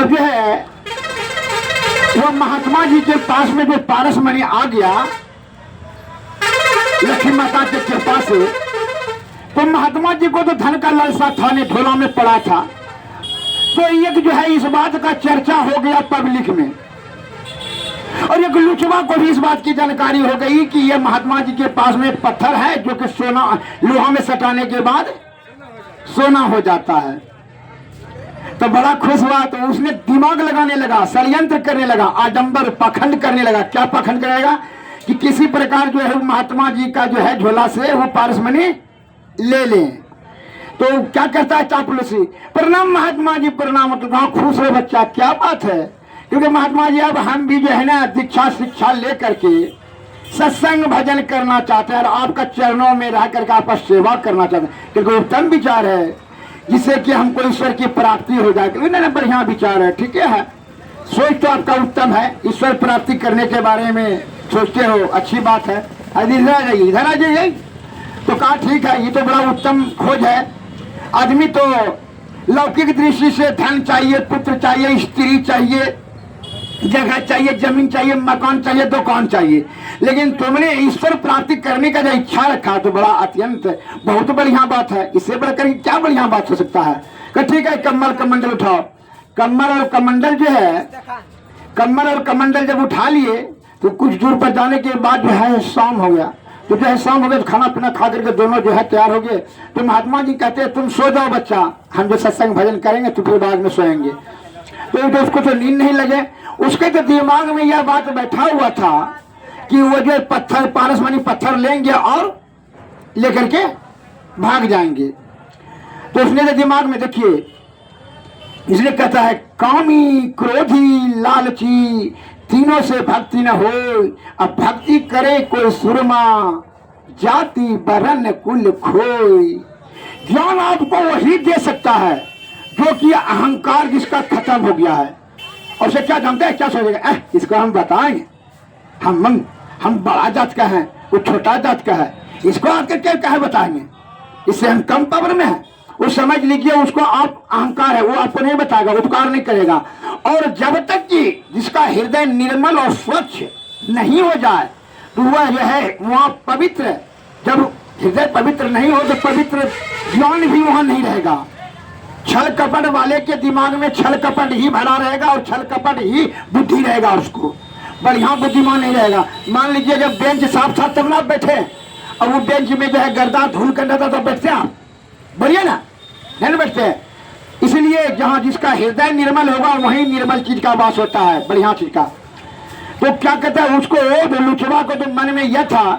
तो जो है वो महात्मा जी के पास में जो पारस मणि आ गया लक्ष्मी माता की कृपा से, तो महात्मा जी को तो धन का लालसा था, ने ढोला में पड़ा था। तो एक जो है इस बात का चर्चा हो गया पब्लिक में, और एक लुचवा को भी इस बात की जानकारी हो गई कि ये महात्मा जी के पास में पत्थर है जो कि सोना लोहा में सटाने के बाद सोना हो जाता है। तो बड़ा खुश हुआ, तो उसने दिमाग लगाने लगा, षड्यंत्र करने लगा, आडंबर पाखंड करने लगा। क्या पाखंड करेगा कि किसी प्रकार जो है महात्मा जी का जो है झोला से वो पारस मणि ले लें। तो क्या करता है चापलूसी, प्रणाम महात्मा जी प्रणाम। तो कहा खुश हो बच्चा, क्या बात है, क्योंकि महात्मा जी अब हम भी जो है ना दीक्षा शिक्षा ले करके सत्संग भजन करना चाहते हैं और आपका चरणों में रह करके आपका सेवा करना चाहते हैं, क्योंकि उत्तम विचार है जिससे कि हमको ईश्वर की प्राप्ति हो जाए। नहीं बढ़िया विचार है, ठीक है, सोच तो आपका उत्तम है, ईश्वर प्राप्ति करने के बारे में सोचते हो, अच्छी बात है। इधर आ जाइए, इधर आ जाइए। तो कहा ठीक है, ये तो बड़ा उत्तम खोज है। आदमी तो लौकिक दृष्टि से धन चाहिए, पुत्र चाहिए, स्त्री चाहिए, जगह चाहिए, जमीन चाहिए, मकान चाहिए, दुकान चाहिए, लेकिन तुमने ईश्वर प्राप्ति करने का जो इच्छा रखा तो बड़ा अत्यंत बहुत बढ़िया बात है। इससे बढ़कर क्या बढ़िया बात हो सकता है। कि ठीक है, कमल कमंडल उठाओ। कमल और कमंडल जो है, कमल और कमंडल जब उठा लिए तो कुछ दूर पर जाने के बाद जो है शाम हो गया। तो जो है शाम हो गया तो खाना पीना खा करके दोनों जो है तैयार हो गए। तो महात्मा जी कहते हैं तुम सो जाओ बच्चा, हम जो सत्संग भजन करेंगे तो फिर बाद में सोएंगे। तो उसको तो नींद नहीं लगे, उसके तो दिमाग में यह बात बैठा हुआ था कि वो जो पत्थर पारस मणि पत्थर लेंगे और लेकर के भाग जाएंगे। तो उसने तो दिमाग में देखिए, इसलिए कहता है कामी क्रोधी लालची तीनों से भक्ति न हो, अब भक्ति करे कोई सुरमा जाति बरन कुल खोई। ज्ञान आपको वही दे सकता है जो कि अहंकार जिसका खत्म हो गया है। और उसे क्या जानते हैं, क्या सोचेगा, इसको हम बताएंगे, हम बड़ा जात का है, वो छोटा जात का है, इसको आकर के क्या बताएंगे, इससे हम कम पावर में है। वो समझ लीजिए उसको आप अहंकार है, वो आपको नहीं बताएगा, उपकार नहीं करेगा। और जब तक कि जिसका हृदय निर्मल और स्वच्छ नहीं हो जाए तो वह जो है वहाँ पवित्र, जब हृदय पवित्र नहीं हो तो पवित्र ज्ञान भी वहाँ नहीं रहेगा। छल कपट वाले के दिमाग में छल कपट ही भरा रहेगा और छल कपट ही बुद्धि रहेगा, उसको बढ़िया बुद्धिमान नहीं रहेगा। मान लीजिए जब बेंच साफ साफ तब ना बैठे और वो बेंच में जो है गर्दा धूल कर रहता तो बैठते आप, बढ़िया ना, नहीं बैठते हैं। इसलिए जहाँ जिसका हृदय निर्मल होगा वहीं निर्मल चीज का वास होता है, बढ़िया चीज का। तो क्या कहता है उसको, लुचवा को तो मन में यह था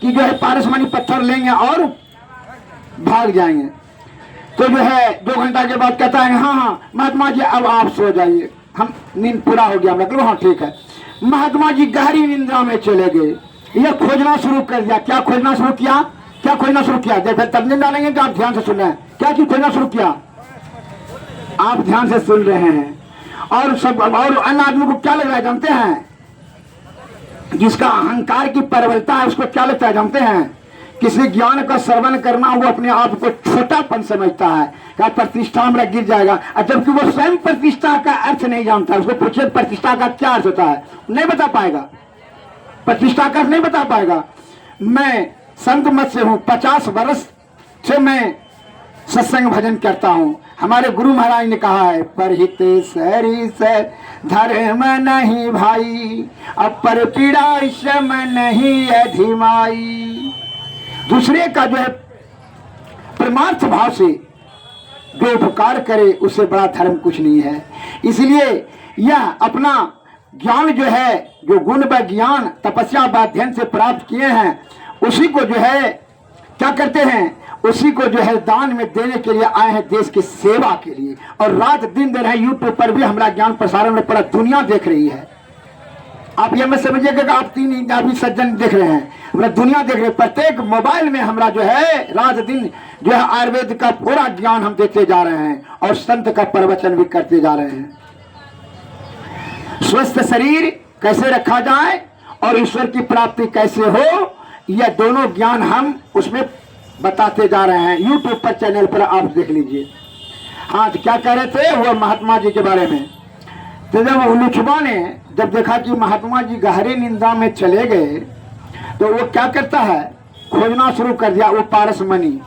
कि जो है पारस मणि पत्थर लेंगे और भाग जाएंगे। तो जो है 2 घंटा के बाद कहता है हाँ महात्मा जी अब आप सो जाइए, हम नींद पूरा हो गया। मतलब हाँ ठीक है। महात्मा जी गहरी निंद्रा में चले गए। यह खोजना शुरू कर दिया। क्या खोजना शुरू किया, क्या खोजना शुरू किया, देखो तब नहीं डालेंगे तो आप ध्यान से सुन रहे हैं। क्या चीज खोजना शुरू किया, आप ध्यान से सुन रहे हैं। और सब और अन्य आदमी को क्या लग रहा है जानते हैं, जिसका अहंकार की प्रबलता है उसको क्या लगता है जानते हैं, किसी ज्ञान का श्रवण करना वो अपने आप को छोटापन समझता है, क्या प्रतिष्ठा मेरा गिर जाएगा। जबकि वो स्वयं प्रतिष्ठा का अर्थ नहीं जानता। उसको पूछे प्रतिष्ठा का क्या अर्थ होता है, नहीं बता पाएगा, प्रतिष्ठा का नहीं बता पाएगा। मैं संत मत से हूँ, 50 वर्ष से मैं सत्संग भजन करता हूँ। हमारे गुरु महाराज ने कहा है परहित सरिस धर्म नहीं भाई, अपर पीड़ा श्रम नहीं अधिमाई। दूसरे का जो है परमार्थ भाव से जो उपकार करे उससे बड़ा धर्म कुछ नहीं है। इसलिए यह अपना ज्ञान जो है, जो गुण व ज्ञान तपस्या व अध्ययन से प्राप्त किए हैं, उसी को जो है क्या करते हैं, उसी को जो है दान में देने के लिए आए हैं, देश की सेवा के लिए। और रात दिन दे रहे हैं। यूट्यूब पर भी हमारा ज्ञान प्रसारण में पूरा दुनिया देख रही है। आप ये मत समझिएगा कि आप 3 आदमी सज्जन देख रहे हैं, हमारा दुनिया देख रहे हैं। प्रत्येक मोबाइल में हमारा जो है रात दिन जो है आयुर्वेद का पूरा ज्ञान हम देते जा रहे हैं और संत का प्रवचन भी करते जा रहे हैं। स्वस्थ शरीर कैसे रखा जाए और ईश्वर की प्राप्ति कैसे हो, यह दोनों ज्ञान हम उसमें बताते जा रहे हैं। यूट्यूब पर चैनल पर आप देख लीजिए। हाँ, तो क्या कह रहे थे वो महात्मा जी के बारे में। तो जब लुचबा ने जब देखा कि महात्मा जी गहरी निंदा में चले गए तो वो क्या करता है, खोजना शुरू कर दिया वो पारस मणि।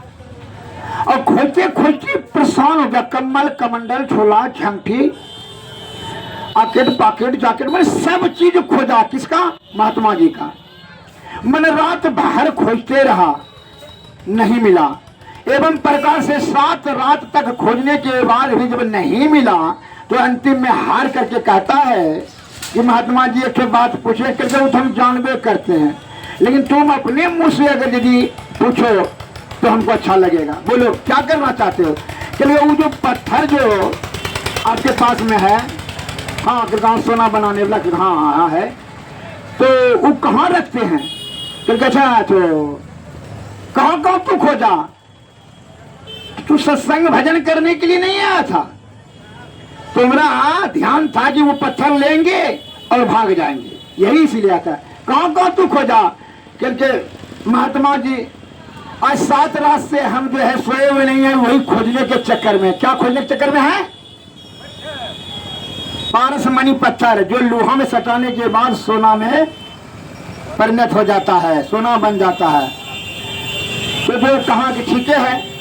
और खोजते खोजते परेशान हो गया, कम्बल कमंडल छोला झंठी आकेट पाकेट जैकेट मैंने सब चीज खोजा। किसका? महात्मा जी का। मैंने रात बाहर खोजते रहा, नहीं मिला। एवं प्रकार से 7 रात तक खोजने के बाद भी जब नहीं मिला तो अंतिम में हार करके कहता है कि महात्मा जी एक बात पूछे करके वो तो हम जानबे करते हैं, लेकिन तुम अपने मुंह से अगर यदि पूछो तो हमको अच्छा लगेगा। बोलो क्या करना चाहते हो? चलिए वो जो पत्थर जो आपके पास में है, हाँ गाँव सोना बनाने वाला, हाँ हाँ है, तो वो कहाँ रखते हैं? तो अच्छा तो कहाँ कहाँ तू खोजा? तू सत्संग भजन करने के लिए नहीं आया था, तुम्हारा ध्यान था कि वो पत्थर लेंगे और भाग जाएंगे, यही इसीलिए आता। कहाँ कहाँ तू खोजा? क्योंकि महात्मा जी आज 7 रात से हम जो है सोए हुए नहीं है, वही खोजने के चक्कर में। क्या खोजने के चक्कर में है? पारस मणि पत्थर जो लोहा में सटाने के बाद सोना में परिणत हो जाता है, सोना बन जाता है। तो जो कहा कि ठीक है,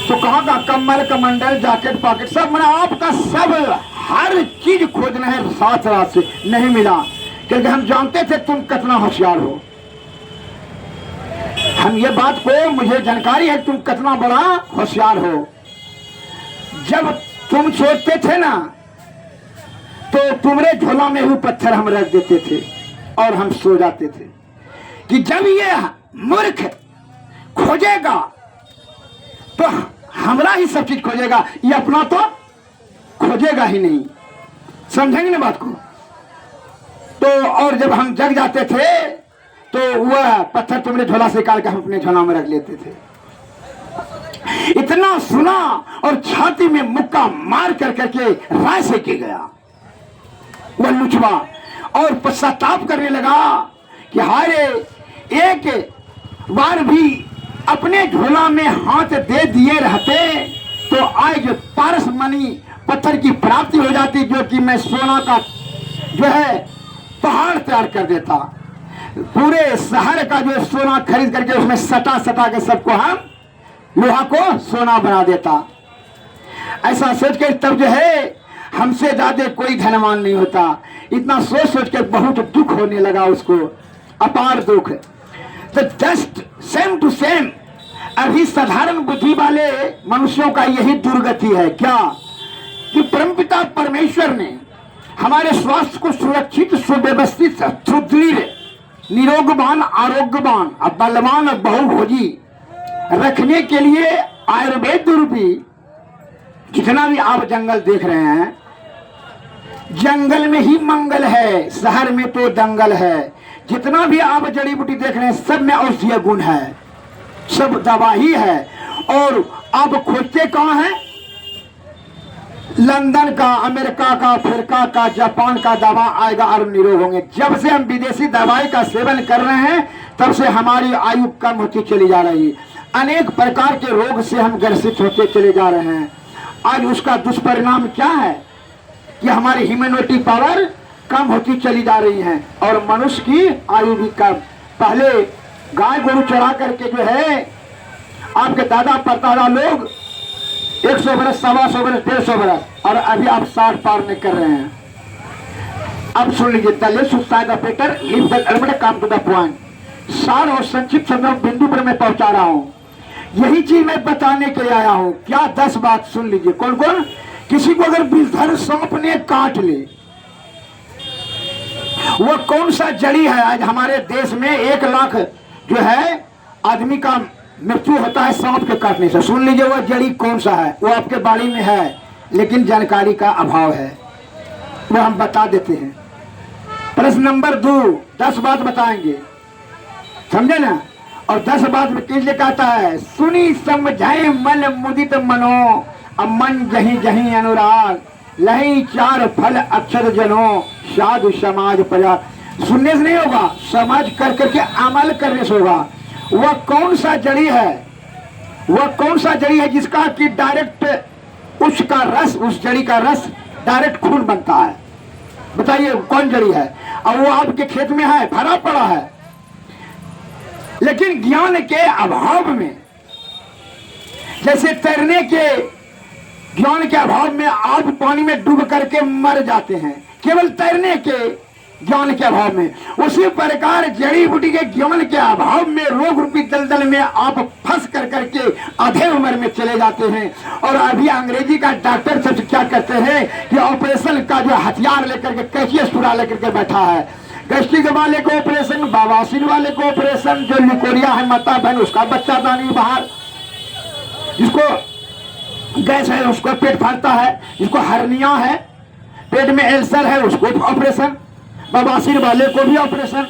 तो कहाँ का कम्बल कमंडल जैकेट पॉकेट सब मैंने आपका सब हर चीज खोजना है 7 रात से, नहीं मिला। क्योंकि हम जानते थे तुम कितना होशियार हो, हम ये बात को मुझे जानकारी है तुम कितना बड़ा होशियार हो। जब तुम सोचते थे ना तो तुम्हारे झोला में ही पत्थर हम रख देते थे और हम सो जाते थे कि जब ये मूर्ख खोजेगा तो हमरा ही सब चीज खोजेगा, ये अपना तो खोजेगा ही नहीं। समझेंगे ना बात को? तो और जब हम जग जाते थे तो वह पत्थर तुम्हारे झोला से निकाल के हम अपने झोला में रख लेते थे। इतना सुना और छाती में मुक्का मार कर करके राय से के गया वह लुचवा और पश्चाताप करने लगा कि हारे एक बार भी अपने झोला में हाथ दे दिए रहते तो आज पारस मणि पत्थर की प्राप्ति हो जाती, जो कि मैं सोना का जो है पहाड़ तैयार कर देता। पूरे शहर का जो सोना खरीद करके उसमें सटा सटा के सबको हम लोहा को सोना बना देता। ऐसा सोच के तब जो है हमसे ज्यादा कोई धनवान नहीं होता। इतना सोच सोच के बहुत दुख होने लगा उसको, अपार दुख। तो जस्ट सेम टू सेम अभी साधारण बुद्धि वाले मनुष्यों का यही दुर्गति है। क्या कि परमपिता परमेश्वर ने हमारे स्वास्थ्य को सुरक्षित सुव्यवस्थित सुदृढ़ निरोगवान आरोग्यवान और बलवान और बहुभोजी रखने के लिए आयुर्वेद रूपी जितना भी आप जंगल देख रहे हैं, जंगल में ही मंगल है, शहर में तो दंगल है। जितना भी आप जड़ी बूटी देख रहे हैं सब में औषधीय गुण है, सब दवा ही है। और आप खोजते कहाँ हैं? लंदन का, अमेरिका का, अफ्रीका का, जापान का दवा आएगा और निरोग होंगे। जब से हम विदेशी दवाई का सेवन कर रहे हैं तब से हमारी आयु कम होती चली जा रही है, अनेक प्रकार के रोग से हम ग्रसित होते चले जा रहे हैं। आज उसका दुष्परिणाम क्या है कि हमारी इम्यूनिटी पावर कम होती चली जा रही है और मनुष्य की आयु भी कम। पहले गाय गोरू चरा करके जो है आपके दादा परदादा लोग 100 बरस, 125 बरस, 150 बरस, और अभी आप 60 पार में कर रहे हैं। अब सुन लीजिए, काम टू द पॉइंट, सार और संक्षिप्त संदर्भ बिंदु पर मैं पहुंचा रहा हूं। यही चीज मैं बताने के लिए आया हूं। क्या 10 बात सुन लीजिए। कौन कौन? किसी को अगर विषधर सांप ने काट ले, वो कौन सा जड़ी है? आज हमारे देश में 1 लाख जो है आदमी का मृत्यु होता है सांप के काटने से। सुन लीजिए वह जड़ी कौन सा है, वो आपके बाड़ी में है लेकिन जानकारी का अभाव है, वो हम बता देते हैं। प्रश्न नंबर 2, 10 बात बताएंगे, समझे ना? और 10 बात में किस लिए कहता है? सुनी समझाए मन मुदित मनो, अब मन जही जही अनुराग, लही 4 फल अक्षर जनो, साधु समाज प्रजा। सुनने से नहीं होगा, समझ कर करके अमल करने से होगा। वह कौन सा जड़ी है? वह कौन सा जड़ी है जिसका कि डायरेक्ट उसका रस, उस जड़ी का रस डायरेक्ट खून बनता है? बताइए कौन जड़ी है? और वो आपके खेत में है, भरा पड़ा है। लेकिन ज्ञान के अभाव में, जैसे तैरने के ज्ञान के अभाव में आप पानी में डूब करके मर जाते हैं, केवल तैरने के ज्ञान के अभाव में, उसी प्रकार जड़ी बूटी के ज्ञान के अभाव में रोग रूपी दलदल में आप फंस कर करके आधे उम्र में चले जाते हैं। और अभी अंग्रेजी का डॉक्टर सब क्या करते हैं कि ऑपरेशन का जो हथियार लेकर के, कैची सुरा लेकर के बैठा है। गैस्ट्रिक वाले को ऑपरेशन, बवासीर वाले को ऑपरेशन, जो लिकोरिया है माता बहन उसका बच्चा दानी बाहर, जिसको गैस है उसको पेट फाड़ता है, जिसको हर्निया है, पेट में एल्सर है उसको ऑपरेशन, बवासीर वाले को भी ऑपरेशन,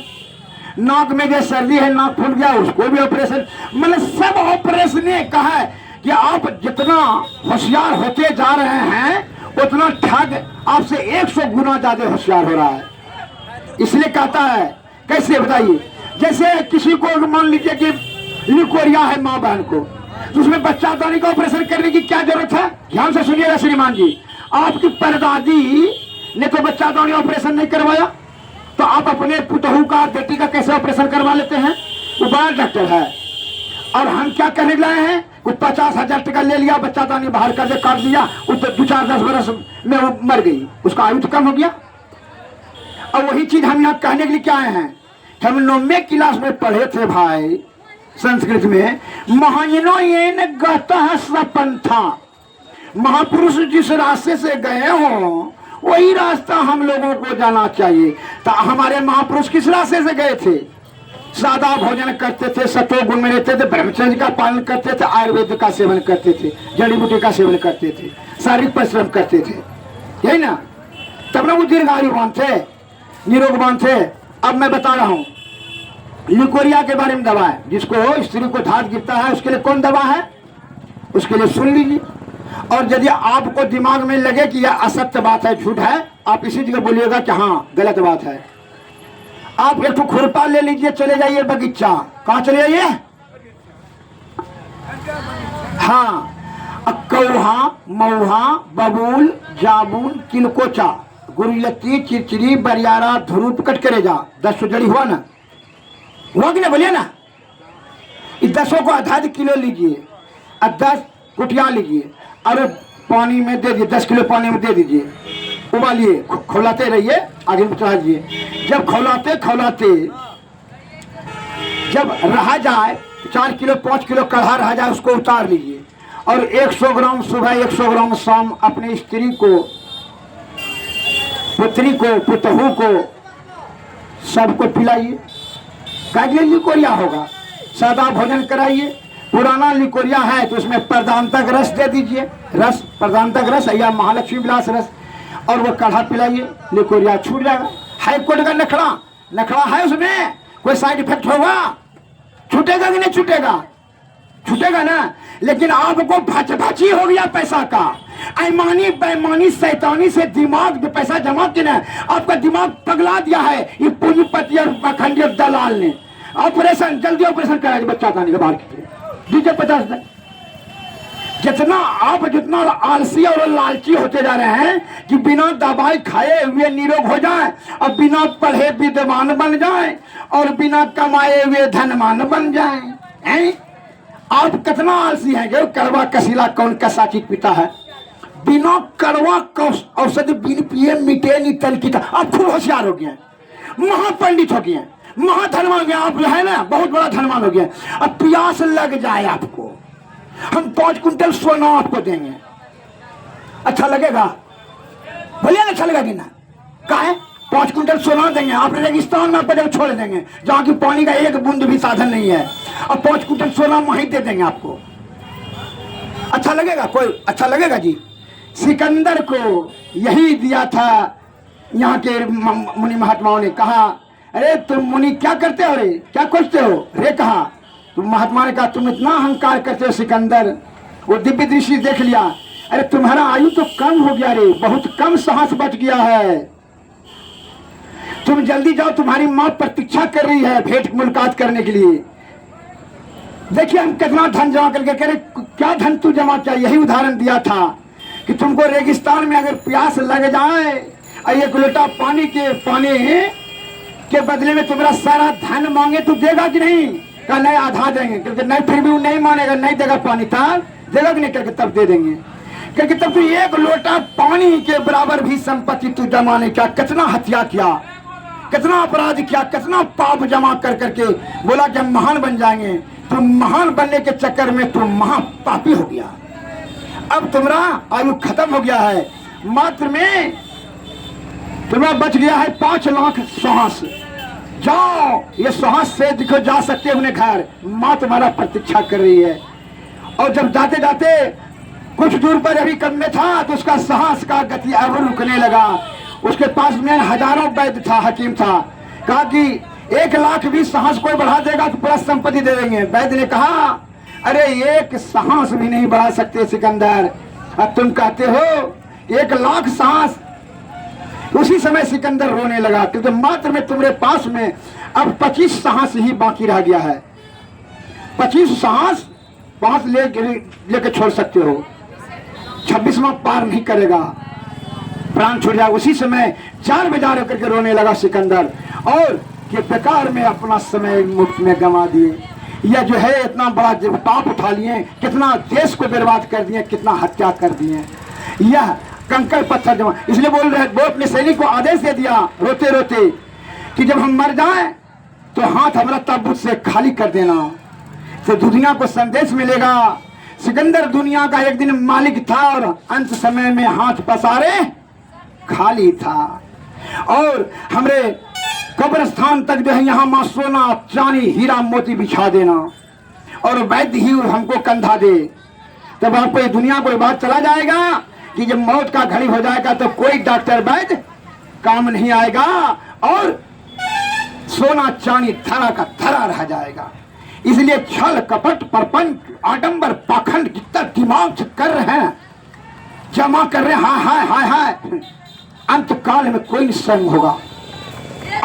नाक में जो सर्दी है नाक फूल गया उसको भी ऑपरेशन। मतलब सब ऑपरेशन का है कि आप जितना होशियार होते जा रहे हैं उतना ठग आपसे 100 गुना ज्यादा होशियार हो रहा है। इसलिए कहता है, कैसे बताइए, जैसे किसी को मान लीजिए कि लिकोरिया है माँ बहन को, तो उसमें बच्चा दानी का ऑपरेशन करने की क्या जरूरत है? ध्यान से सुनिएगा श्रीमान जी, आपकी परदादी ने तो बच्चा दानी ऑपरेशन नहीं करवाया, तो आप अपने पुतहू का, बेटी का कैसे ऑपरेशन करवा लेते हैं? वो बड़ा डॉक्टर है। और हम क्या करने लाए हैं? कुछ 50,000 टका ले लिया, बच्चा दानी बाहर कर दे, काट दिया, उस 2-4-10 बरस में वो मर गई, उसका आयु तो कम हो गया। और वही चीज हम यहाँ कहने के लिए क्या आए हैं? हम 9वीं क्लास में पढ़े थे भाई संस्कृत में, महाजनो ये गतः सपंथा, महापुरुष जिस रास्ते से गए हो वही रास्ता हम लोगों को जाना चाहिए। तो हमारे महापुरुष किस रास्ते से गए थे? सादा भोजन करते थे, सत्व गुण में रहते थे, ब्रह्मचर्य का पालन करते थे, आयुर्वेद का सेवन करते थे, जड़ी बूटी का सेवन करते थे, शारीरिक परिश्रम करते थे, यही ना? तब ना वो दीर्घायुवान थे, निरोगवान थे। अब मैं बता रहा हूँ लिकोरिया के बारे में दवा है, जिसको स्त्री को धात गिरता है उसके लिए कौन दवा है, उसके लिए सुन लीजिए। और यदि आपको दिमाग में लगे कि यह असत्य बात है, झूठ है, आप इसी जगह बोलिएगा कि हाँ गलत बात है। आप एक खुरपा ले लीजिए, चले जाइए बगीचा। कहाँ चले जाइए? हाँ, कौहा, मऊहा, बबूल, जाबुन, किलकोचा, गुरियती, चिरचिरी, बरियारा, ध्रुप, कटकरेजा, 10 जड़ी हुआ ना? हुआ कि ना? बोलिए ना। इस 10 को आधा किलो लीजिए और 10 कुटिया लीजिए और पानी में दे दीजिए, 10 किलो पानी में दे दीजिए, उबालिए, खौलाते रहिए, आगे में चढ़ा दीजिए। जब खौलाते खौलाते जब रह जाए 4 किलो 5 किलो कढ़ा रह जाए, उसको उतार लीजिए और 100 ग्राम सुबह 100 ग्राम शाम अपनी स्त्री को, पुत्री को, पुतहू को, सबको पिलाइए। कागले लिकोरिया होगा, सादा भोजन कराइए। पुराना लिकोरिया है तो उसमें प्रधानतक रस दे दीजिए, रस, प्रधानतक रस या महालक्ष्मी विलास रस, और वो काढ़ा पिलाइए, लिकोरिया छूट जाएगा। हाईकोर्ट का नखड़ा है उसमें, कोई साइड इफेक्ट होगा? छूटेगा कि नहीं छूटेगा? छूटेगा ना। लेकिन आपको भाची हो गया पैसा का, ऐमानी बेईमानी शैतानी से दिमाग जो पैसा जमा किया ना, आपका दिमाग पगला दिया है ये पूंजीपति और पाखंडी और दलाल ने। ऑपरेशन, जल्दी ऑपरेशन कराइए, बच्चा दानी के बाहर दीजिए 50 दिन। जितना आलसी और लालची होते जा रहे हैं कि बिना दवाई खाए हुए निरोग हो जाए और बिना पढ़े विद्वान बन जाए और बिना कमाए हुए धनवान बन जाए हैं? आप कितना आलसी हैं? जो कड़वा कसीला कौन कैसा चीज पीता है? बिना कड़वा औषधि बिन पिए मिटे नहीं तल की। आप खूब होशियार हो गए हैं, महापंडित हो गए हैं, महाधनवान हो गए आप, है ना, बहुत बड़ा धनवान हो गया। अब प्यास लग जाए आपको, हम 5 कुंटल सोना आपको देंगे, अच्छा लगेगा? बोलिए ना, अच्छा लगेगा कि ना? कहा है 5 कुंटल सोना देंगे, आप रेगिस्तान में आपको छोड़ देंगे जहाँ की पानी का एक बूंद भी साधन नहीं है, और 5 कुंटल सोना वहीं दे देंगे आपको। अच्छा लगेगा? कोई अच्छा लगेगा जी? सिकंदर को यही दिया था यहाँ के मुनि महात्माओं ने। कहा, अरे तुम मुनि क्या करते हो रे, क्या खोजते हो रे? कहा, तुम महात्मा ने कहा, तुम इतना अहंकार करते हो सिकंदर। वो दिव्य दृष्टि देख लिया, अरे तुम्हारा आयु तो कम हो गया रे, बहुत कम सांस बच गया है, तुम जल्दी जाओ, तुम्हारी माँ प्रतीक्षा कर रही है भेंट मुलाकात करने के लिए। देखिए हम कितना धन जमा करके कह रहे, क्या धन तू जमा किया? यही उदाहरण दिया था कि तुमको रेगिस्तान में अगर प्यास लग जाए एक लोटा पानी के बदले में तुम्हारा सारा धन मांगे तो देगा कि नहीं? कहा नहीं, आधा देंगे। क्योंकि नहीं, फिर भी वो नहीं मानेगा, नहीं देगा पानी, तब देगा कि नहीं? करके तब दे देंगे। क्योंकि तब तो एक लोटा पानी के बराबर भी संपत्ति तू जमा नहीं किया, कितना हत्या किया, कितना अपराध किया, कितना पाप जमा कर करके बोला कि हम महान बन जाएंगे। तो महान बनने के चक्कर में तू महापापी हो गया। अब तुम्हारा आयु खत्म हो गया है। मात्र में तुम्हारा बच गया है 5 लाख श्वास। जाओ, ये श्वास से दिखो जा सकते उन्हें घर, माँ तुम्हारा प्रतीक्षा कर रही है। और जब जाते जाते कुछ दूर पर अभी कम में था तो उसका साहस का गति अब रुकने लगा। उसके पास में हजारों वैद्य था, हकीम था। कहा कि 1 लाख भी साहस कोई बढ़ा देगा तो पूरा संपत्ति दे देंगे। वैद्य ने कहा अरे 1 साहस भी नहीं बढ़ा सकते सिकंदर, अब तुम कहते हो 1 लाख साहस। उसी समय सिकंदर रोने लगा क्योंकि मात्र में तुम्हारे पास में अब 25 साहस ही बाकी रह गया है। 25 साहस 5 लेके छोड़ सकते हो, 26वां पार नहीं करेगा, प्राण छूट जाए। उसी समय 4 बजे होकर के रोने लगा सिकंदर और कि बेकार में अपना समय मुफ्त में गंवा दिए। यह जो है इतना बड़ा पाप उठा लिए, कितना देश को बर्बाद कर दिए, कितना हत्या कर दिए। यह कंकड़ पत्थर जमा, इसलिए बोल रहे वो अपने सैनिक को आदेश दे दिया रोते रोते कि जब हम मर जाएं तो हाथ हमारा ताबूत से खाली कर देना, तो दुनिया को संदेश मिलेगा। सिकंदर दुनिया का एक दिन मालिक था और अंत समय में हाथ पसारे खाली था। और हमरे कब्रस्थान तक जो है यहाँ मां सोना चांदी हीरा मोती बिछा देना और वैद्य ही हमको कंधा दे। तब आपको ये दुनिया को बात चला जाएगा कि जब मौत का घड़ी हो जाएगा तो कोई डॉक्टर वैद्य काम नहीं आएगा और सोना चांदी थरा का थरा रह जाएगा। इसलिए छल कपट परपंच आडंबर पाखंड जितना दिमाग से कर रहे हैं, जमा कर रहे हैं, हाय हाय हाय हाय, अंत काल में कोई निश्चय होगा।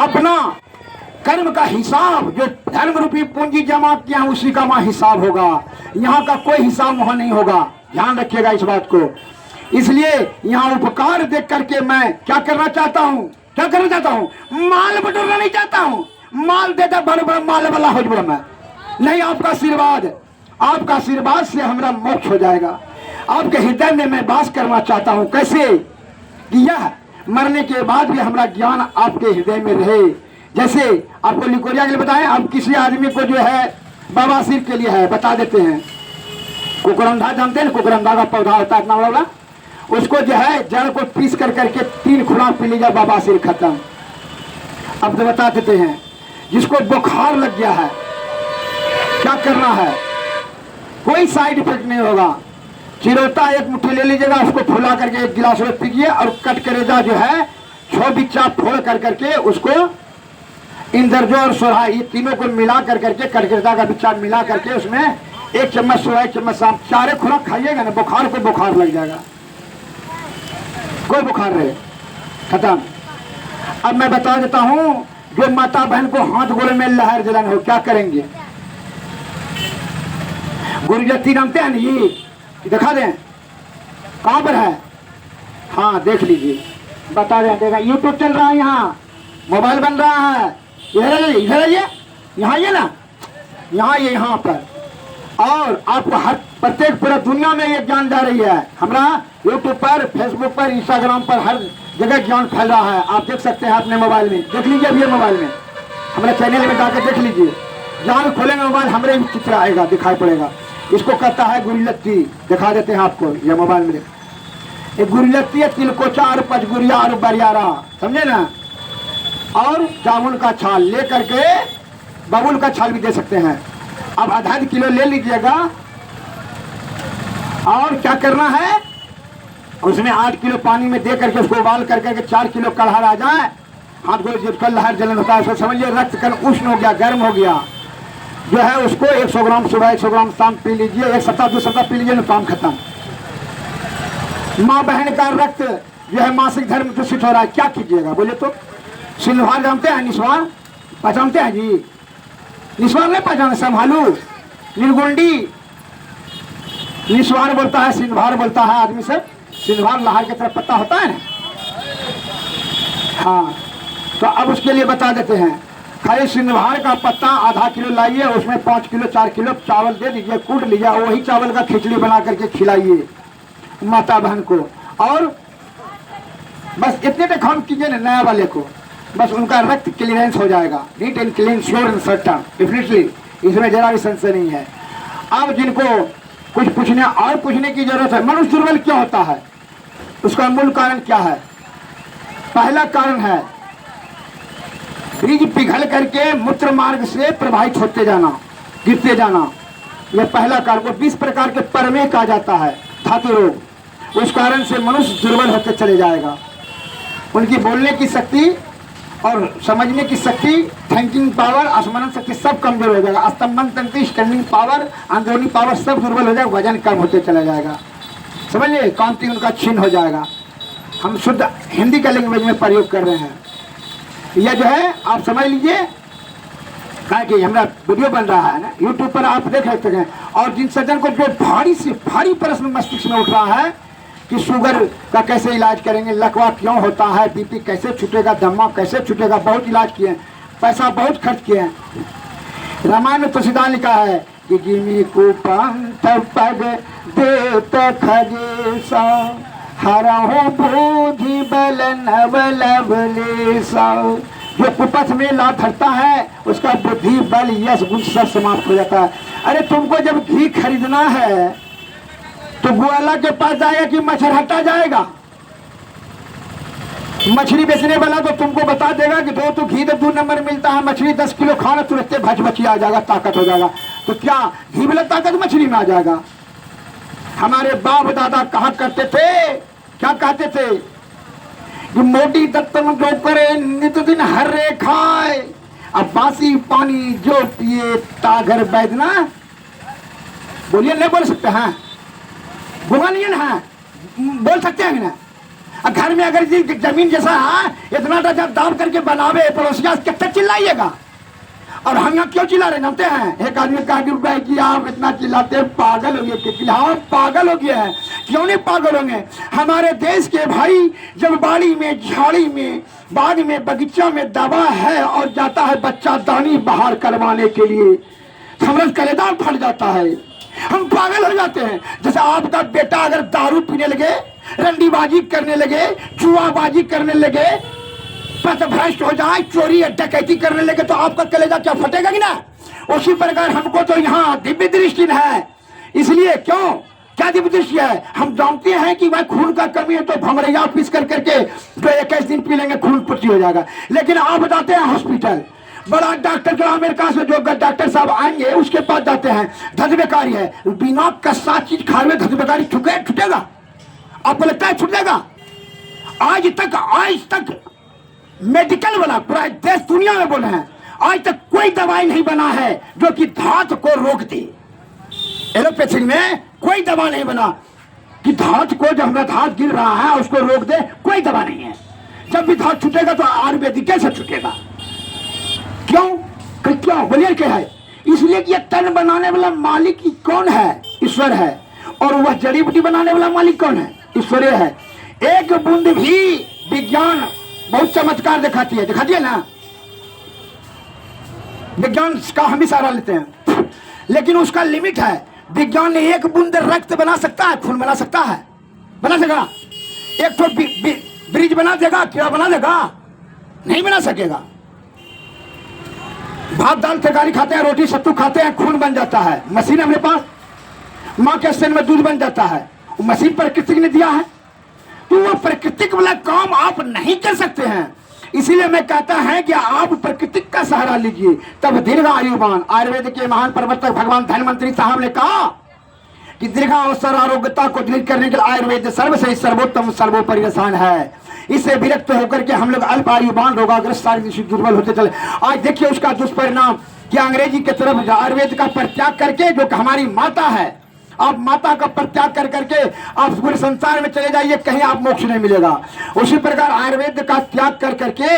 अपना कर्म का हिसाब जो धर्म रूपी पूंजी जमा किया उसी का वहां हिसाब होगा, यहाँ का कोई हिसाब वहां नहीं होगा। ध्यान रखिएगा इस बात को। इसलिए यहाँ उपकार देख करके मैं क्या करना चाहता हूँ, क्या करना चाहता हूँ, माल बटोरना नहीं चाहता हूँ। माल देता बड़े बड़ा माल वाला हो जाऊंगा मैं, नहीं, आपका आशीर्वाद, आपका आशीर्वाद से हमारा मोक्ष हो जाएगा। आपके हृदय में मैं वास करना चाहता हूँ। कैसे कि यह मरने के बाद भी हमारा ज्ञान आपके हृदय में रहे। जैसे आपको लिकोरिया के लिए बताएं, आप किसी आदमी को जो है बवासीर के लिए है बता देते हैं, कुकरंधा जानते हैं, कुकरंधा का पौधा होता है इतना बड़ा, उसको जो है जड़ को पीस कर करके 3 खुराक पी लीजिए, बवासीर खत्म। अब तो बता देते हैं जिसको बुखार लग गया है क्या करना है, कोई साइड इफेक्ट नहीं होगा। चिरौता 1 मुट्ठी ले लीजिएगा, उसको फुला करके 1 गिलास में पीजिए और कट करेजा जो है 6 बिच्चा फोड़ कर करके उसको इंदरजो और सोरा ये तीनों को मिला कर करके कटकरेजा का बिच्चा मिला करके उसमें 1 चम्मच सोरा 1 चम्मच शाम 4 खुराक खाइएगा ना, बुखार को बुखार लग जाएगा, कोई बुखार रहे खत्म। अब मैं बता देता हूं, जो माता बहन को हाथ गोले में लहर जलन हो क्या करेंगे। गुरुजत्ती नामते हैं ये, दिखा दें कहां पर है, हाँ देख लीजिए, बता दें। देखा यूट्यूब चल रहा है, यहाँ मोबाइल बन रहा है, इधर ये यहाँ ये ना, यहाँ ये यहाँ पर। और आपको हर प्रत्येक पूरा दुनिया में ये ज्ञान जा रही है। हमारा यूट्यूब पर, फेसबुक पर, इंस्टाग्राम पर हर जगह ज्ञान फैल रहा है। आप देख सकते हैं अपने मोबाइल में, देख लीजिए अभी मोबाइल में, हमारे चैनल में जाकर देख लीजिए। जहाँ भी खोलेंगे मोबाइल हमारे चित्र आएगा, दिखाई पड़ेगा। इसको कहता है गुरिलत्ती, दिखा देते हैं आपको, ये मोबाइल में एक गुरिलत्ती है, तिलकोचा और पचगुरिया और बरियारा, समझे ना। और जामुन का छाल ले करके बबुल का छाल भी दे सकते हैं। अब आधा किलो ले लीजिएगा और क्या करना है, उसमें 8 किलो पानी में दे करके उसको उबाल करके 4 किलो कड़ाह आ जाए, हाथ को जिसका लहर जलन होता है उसको समझिए रक्त कण उष्ण हो गया, गर्म हो गया, जो है उसको 100 ग्राम सुबह 100 ग्राम शाम पी लीजिए, 1 सप्ताह 2 सप्ताह पी लीजिए, काम खत्म। माँ बहन का रक्त जो है मासिक धर्म दूषित हो रहा है, क्या कीजिएगा बोले तो। सिलवार जानते हैं, निस्वार पहचानते हैं जी, निस्वार नहीं पहचाने, संभालू निर्गुंडी, निस्वार बोलता है, सिंधवार बोलता है आदमी से। सिंधवार लहार की तरफ पत्ता होता है ना, हाँ, तो अब उसके लिए बता देते हैं, खाली सिंघार का पत्ता आधा किलो लाइए, उसमें 5 किलो 4 किलो चावल दे दीजिए, कूट लीजिए, वही चावल का खिचड़ी बना करके खिलाइए माता बहन को। और बस इतने तक काम कीजिए ना नया वाले को, बस उनका रक्त क्लीयरेंस हो जाएगा, neat and clean, sure and certain, definitely, इसमें जरा भी संशय नहीं है। अब जिनको कुछ पूछने और पूछने की जरूरत है, मनुष्य दुर्बल क्यों होता है, उसका मूल कारण क्या है? पहला कारण है बीज पिघल करके मूत्र मार्ग से प्रवाहित होते जाना, गिरते जाना, यह पहला कारण। वो 20 प्रकार के परमे कहा जाता है, धातु रोग, उस कारण से मनुष्य दुर्बल होते चले जाएगा। उनकी बोलने की शक्ति और समझने की शक्ति, थिंकिंग पावर, स्मरण शक्ति सब कमजोर हो जाएगा, स्तंभन तंत्र, स्टैंडिंग पावर, अंदरूनी पावर सब दुर्बल हो जाएगा, वजन कम होते चला जाएगा, समझिए, कांति उनका छीन हो जाएगा। हम शुद्ध हिंदी का लैंग्वेज में प्रयोग कर रहे हैं, यह जो है आप समझ लीजिए, कहा कि हमारा वीडियो बन रहा है ना यूट्यूब पर, आप देख सकते हैं। और जिन सज्जन को जो भारी से भारी प्रश्न मस्तिष्क में उठ रहा है कि शुगर का कैसे इलाज करेंगे, लकवा क्यों होता है, बीपी कैसे छूटेगा, दमा कैसे छूटेगा, बहुत इलाज किए, पैसा बहुत खर्च किए। रामायण में तुलसीदास लिखा है कि गिमी कुपंथ पग देत खगेसा, हरहु बुद्धि बल नव लवलेसा। जो कुपथ में लात धरता है उसका बुद्धि बल यश गुण सब समाप्त हो जाता है। अरे तुमको जब घी खरीदना है तो ग्वाला के पास जाएगा कि मच्छरहट्टा जाएगा? मछली बेचने वाला तो तुमको बता देगा कि तो घी तो 2 नंबर मिलता है, मछली 10 किलो खाना तुरंत भच भची आ जाएगा, ताकत हो जाएगा। तो क्या घी वाला ताकत मछली में आ जाएगा? हमारे बाप दादा कहा करते थे, क्या कहते थे कि मोटी दत्तन जो करे नित दिन हर रे खाए, अब बासी पानी जो पिए तागर बैदना। बोलिए, नहीं बोल सकते हैं? गुमानियन है, बोल सकते हैं ना? घर में अगर जमीन जैसा है इतना जब दाम करके बनावे पड़ोसिया कितना चिल्लाइएगा? और हम यहाँ क्यों चिल्ला रहे जानते हैं? एक आदमी कहा कि आप इतना चिल्लाते हैं, पागल हो गए। हाँ, पागल हो गया है। क्यों नहीं पागल होंगे? हमारे देश के भाई जब बाड़ी में, झाड़ी में, बाग में, बगीचा में दवा है और जाता है बच्चा दानी बाहर करवाने के लिए, हमारा कलेदार फट जाता है, हम पागल हो जाते हैं। जैसे आपका बेटा अगर दारू पीने लगे, रंडीबाजी करने लगे, जुआबाजी करने लगे, पथभ्रष्ट हो जाए, चोरी डकैती करने लगे, तो आपका कलेजा क्या फटेगा कि ना? उसी प्रकार हमको तो यहाँ दिव्य दृष्टि है। इसलिए क्यों, क्या दिव्य दृष्टि है? हम जानते हैं कि भाई खून का कमी है तो भमरैया पीस कर करके तो 21 दिन पी लेंगे, खून पुष्टि हो जाएगा। लेकिन आप बताते हैं हॉस्पिटल, बड़ा डॉक्टर का अमेरिका से जो डॉक्टर साहब आएंगे उसके पास जाते हैं, धजबेकारी है, बिना कस्सा चीज खाए धजबेकारी छूटेगा? आपको लगता है छूट जाएगा? आज तक मेडिकल वाला पूरा देश दुनिया में बोले हैं, आज तक कोई दवाई नहीं बना है जो कि धात को रोक दे। एलोपैथी में कोई दवा नहीं बना कि धात को, जब हमारा धात गिर रहा है उसको रोक दे, कोई दवा नहीं है। जब भी धात छूटेगा तो आयुर्वेदिक कैसे छूटेगा? क्यों बोलिए क्या है? इसलिए कि तन बनाने वाला मालिक कौन है? ईश्वर है। और वह जड़ी बूटी बनाने वाला मालिक कौन है? ईश्वर है। एक बूंद भी विज्ञान बहुत चमत्कार दिखाती है ना, विज्ञान का हम भी सहारा लेते हैं, लेकिन उसका लिमिट है। विज्ञान ने एक बूंद रक्त बना सकता है, खून बना सकता है? बना सकेगा? एक तो ब्रिज बना देगा, कीड़ा बना देगा? नहीं बना सकेगा। भात दाल तरकारी खाते हैं, रोटी सत्तू खाते हैं, खून बन जाता है। मशीन अपने पास, माँ के स्तन में दूध बन जाता है, वो मशीन प्रकृति ने दिया है। तो वो प्राकृतिक वाला काम आप नहीं कर सकते हैं। इसीलिए मैं कहता है कि आप प्राकृतिक का सहारा लीजिए, तब दीर्घ आयुमान। आयुर्वेद के महान प्रवर्तक भगवान धन्वंतरी साहब ने कहा कि दीर्घावसर आरोग्यता को दृढ़ करने के लिए आयुर्वेद सर्वश्रेष्ठ सर्वोत्तम सर्वोपरि रसायन है। इससे विरक्त होकर के हम लोग अल्प आयुमान, रोगाग्रस्त, शारीरिक दुर्बल होते चले। आज देखिए उसका दुष्परिणाम कि अंग्रेजी की तरफ आयुर्वेद का परित्याग करके, जो कि हमारी माता है, आप माता का परित्याग कर करके आप पूरे संसार में चले जाइए, कहीं आप मोक्ष नहीं मिलेगा। उसी प्रकार आयुर्वेद का त्याग कर करके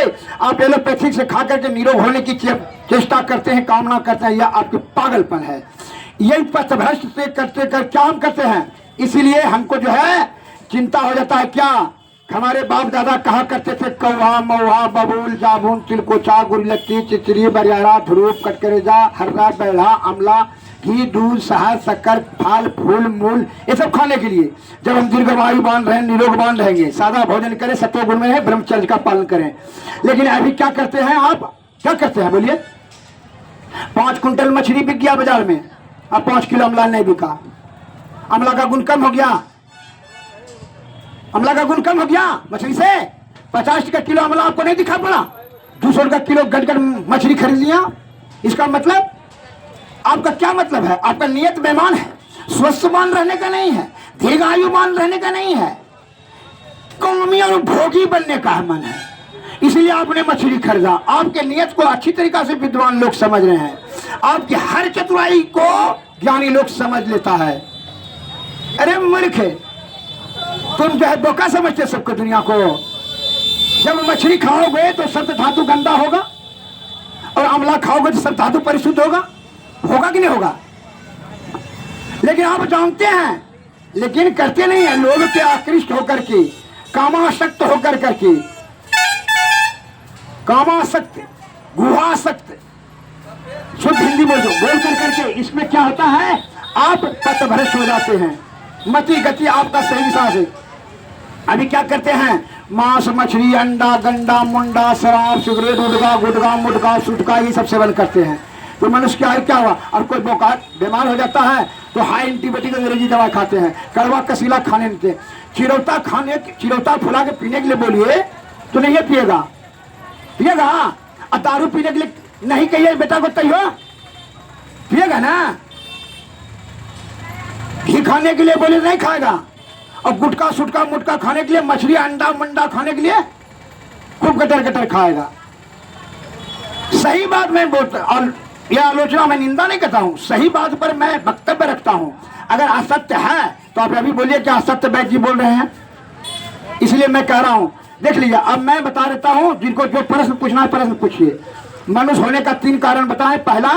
आप एलोपैथिक से खा करके निरोग होने की चेष्टा करते हैं, कामना करते हैं, यह आपके पागलपन है। यही पथभ्रष्ट से करते कर क्या हम करते हैं। इसीलिए हमको जो है चिंता हो जाता है, क्या हमारे बाप दादा कहा करते थे कौवा मौहा बबूल जामुन तिलकोचा गुरलत्ती चिचरी बरियारा ध्रुव कटकरेजा हर्रा बैला अमला घी दूध शहद शक्कर फल फूल मूल ये सब खाने के लिए जब हम दीर्घायु बांध रहे हैं निरोग बांध रहेंगे सादा भोजन करें सत्वगुण में है ब्रह्मचर्य का पालन करें। लेकिन अभी क्या करते हैं आप क्या करते हैं बोलिए 5 कुंटल मछली बिक गया बाजार में अब 5 किलो अमला नहीं बिका। अमला का गुण कम हो गया अमला का गुण कम हो गया मछली से 50 का किलो अमला आपको नहीं दिखा पड़ा 200 का किलो गटगट मछली खरीद लिया। इसका मतलब आपका क्या मतलब है आपका नियत बेईमान है स्वस्थवान रहने का नहीं है दीर्घायुमान रहने का नहीं है कौमी और भोगी बनने का मन है इसलिए आपने मछली खरीदा। आपके नियत को अच्छी तरीका से विद्वान लोग समझ रहे हैं आपकी हर चतुराई को ज्ञानी लोग समझ लेता है। अरे मूर्ख तुम जो है बोका समझते सबको दुनिया को। जब मछली खाओगे तो सप्त धातु गंदा होगा और अमला खाओगे तो सप्त धातु परिशुद्ध होगा कि नहीं होगा। लेकिन आप जानते हैं लेकिन करते नहीं है लोग के आकृष्ट होकर के कामासक्त होकर करके कामासक्त गुहासक्त शुद्ध हिंदी बोल कर करके इसमें क्या होता है आप पथभ्रष्ट हो जाते हैं मति गति आपका सही दिशा से। अभी क्या करते हैं मांस मछली अंडा गंडा मुंडा शराब सिगरेट उड़गा गुटगा मुटका सुटका ये सब सेवन करते हैं तो मनुष्य क्या हुआ। और कोई बोकार बीमार हो जाता है तो हाई एंटीबायोटिक अंग्रेजी दवा खाते हैं कड़वा कसीला खाने देते चिरौता फुला के पीने के लिए बोलिए तो नहीं पिएगा और दारू पीने के लिए नहीं कहिए बेटा को तय हो पिएगा ना। घी खाने के लिए बोले नहीं खाएगा और गुटका सुटका मुटका खाने के लिए मछली अंडा मंडा खाने के लिए खूब गटर गटर खाएगा। सही बात मैं बोलता और यह आलोचना मैं निंदा नहीं करता हूं सही बात पर मैं वक्तव्य रखता हूं। अगर असत्य है तो आप अभी बोलिए कि असत्य बैठ जी बोल रहे हैं इसलिए मैं कह रहा हूं देख लीजिए। अब मैं बता देता हूं जिनको जो प्रश्न पूछना है प्रश्न पूछिए। मनुष्य होने का 3 कारण बताएं। पहला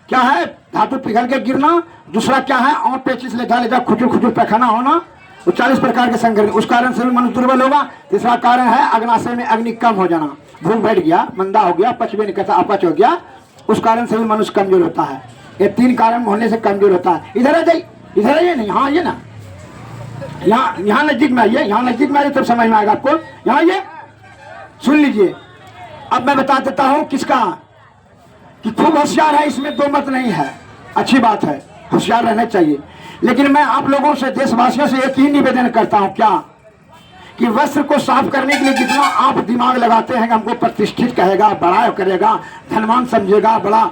क्या है धातु पिघल के गिरना। दूसरा क्या है और पेचिस लेधा खुचुर खुचुर पैखाना होना वो 40 प्रकार के संघर्ष उस कारण से भी मनुष्य दुर्बल होगा। तीसरा कारण है अग्नाशय में अग्नि कम हो जाना भूख बैठ गया मंदा हो गया पच भी नहीं करता अपच हो गया उस कारण से भी मनुष्य कमजोर होता है। ये 3 कारण होने से कमजोर होता है। इधर आ जाइए इधर आइए नहीं हाँ ये ना यहाँ नजदीक में आइए यहाँ नजदीक में आइए तब समझ में आएगा आपको। यहाँ आइए सुन लीजिए। अब मैं बता देता हूँ किसका कि खूब होशियार है इसमें 2 मत नहीं है अच्छी बात है होशियार रहना चाहिए। लेकिन मैं आप लोगों से देशवासियों से एक ही निवेदन करता हूँ क्या कि वस्त्र को साफ करने के लिए जितना आप दिमाग लगाते हैं हमको प्रतिष्ठित कहेगा बड़ा करेगा धनवान समझेगा बड़ा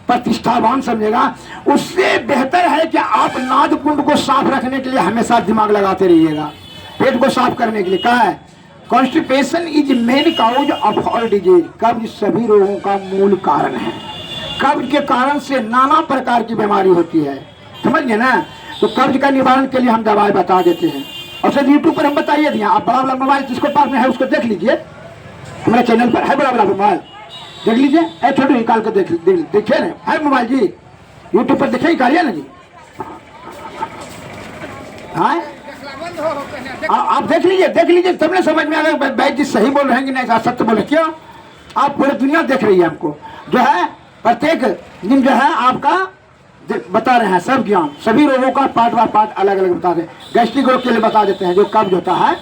प्रतिष्ठावान समझेगा उससे बेहतर है कि आप नाद कुंड को साफ रखने के लिए हमेशा दिमाग लगाते रहिएगा। पेट को साफ करने के लिए कहा है constipation is main cause of all disease. कब्ज सभी रोगों का मूल कारण है। कब्ज के कारण से नाना प्रकार की बीमारी होती है समझ गए ना। तो कब्ज का निवारण के लिए हम दवाई बता देते हैं और सर यूट्यूब पर हम बताइए दिया। आप बड़ा बड़ा मोबाइल जिसको पास में है उसको देख लीजिए हमारे चैनल पर है बड़ा बड़ा मोबाइल देख लीजिए। ऐ छोटे निकाल कर देखिए ना है मोबाइल जी यूट्यूब पर देखिए निकालिए ना जी। हाँ आप देख लीजिए तब ना समझ में आ गया भाई जी सही बोल रहे हैं कि नहीं सत्य बोल रहे क्या। आप पूरी दुनिया देख रही है हमको जो है प्रत्येक दिन जो है आपका बता रहे हैं सब ज्ञान सभी रोगों का पार्ट बाय पार्ट अलग अलग बता रहे हैं। गैस्ट्रिक रोग के लिए बता देते हैं जो कब्ज होता है